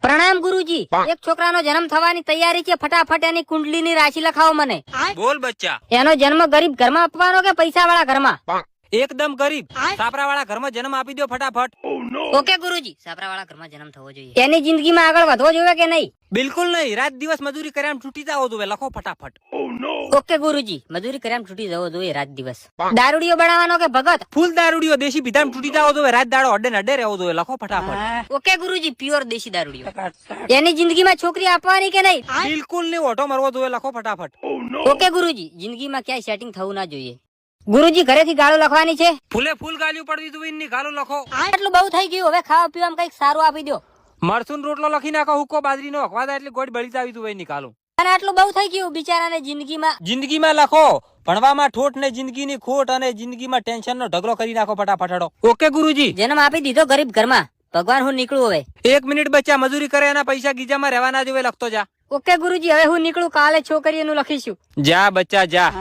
પ્રણામ ગુરુજી, એક છોકરાનો જન્મ થવાની તૈયારી છે, ફટાફટ એની કુંડલીની રાશિ લખાવો મને. બોલ બચ્ચા. એનો જન્મ ગરીબ ઘરમાં આપવાનો કે પૈસા વાળા ઘરમાં? એકદમ ગરીબ સાપરા વાળા ઘરમાં જન્મ આપી દો ફટાફટ. ઓકે ગુરુજી, સાપરા વાળા ઘરમાં જન્મ થવો જોઈએ. એની જિંદગીમાં આગળ વધવો જોઈએ કે નહીં? બિલકુલ નહીં, રાત દિવસ મજૂરી કર્યા છૂટી જાવ તો લખો ફટાફટ. ઓકે ગુરુજી, મજૂરી કર્યા છૂટી જવો જોઈએ રાત દિવસ. દારૂડિયો બનાવવાનો કે ભગત? ફૂલ દારૂડિયો દેશી પીધા છૂટી જાવ તો રાત દાડો અડે ને અડે રહેવો જોઈએ લખો ફટાફટ. ઓકે ગુરુજી, પ્યોર દેશી દારૂડિયો. એની જિંદગીમાં છોકરી આપવાની કે નહીં? બિલકુલ નહીં, ઓટો મરવો જોઈએ લખો ફટાફટ. ઓકે ગુરુજી, જિંદગીમાં ક્યાંય સેટિંગ થવું ના જોઈએ. ગુરુજી, ઘરેથી ગાળો લખવાની છે. ફૂલે ફૂલ ગાલ્યું પડવી તું એની ગાલો લખો. આટલું બહુ થઈ ગયું, હવે ખાવા પીવામાં કઈક સારું આપી દો. મરસું રોટલો લખી નાખો, હુક્કો બાજરીનો અખવાદા એટલે ગોળ બળી જાવી તું એની કાલું. અને આટલું બહુ થઈ ગયું, બિચારાને જિંદગીમાં લખો ભણવામાં ઠોઠ ને જિંદગીની ખોટ અને જિંદગીમાં ટેન્શન નો ઢગલો કરી નાખો ફટાફટ. ઓકે ગુરુજી. જન્મ આપી દીધો ગરીબ ઘરમાં, ભગવાન હું નીકળું હવે. 1 મિનિટ બચ્ચા, મજૂરી કરે એના પૈસા ગીજામાં રહેવાના જોવે લખતો જા. ઓકે ગુરુજી, હવે હું નીકળું, કાલે છોકરીઓનું લખીશું. જા બચ્ચા જા.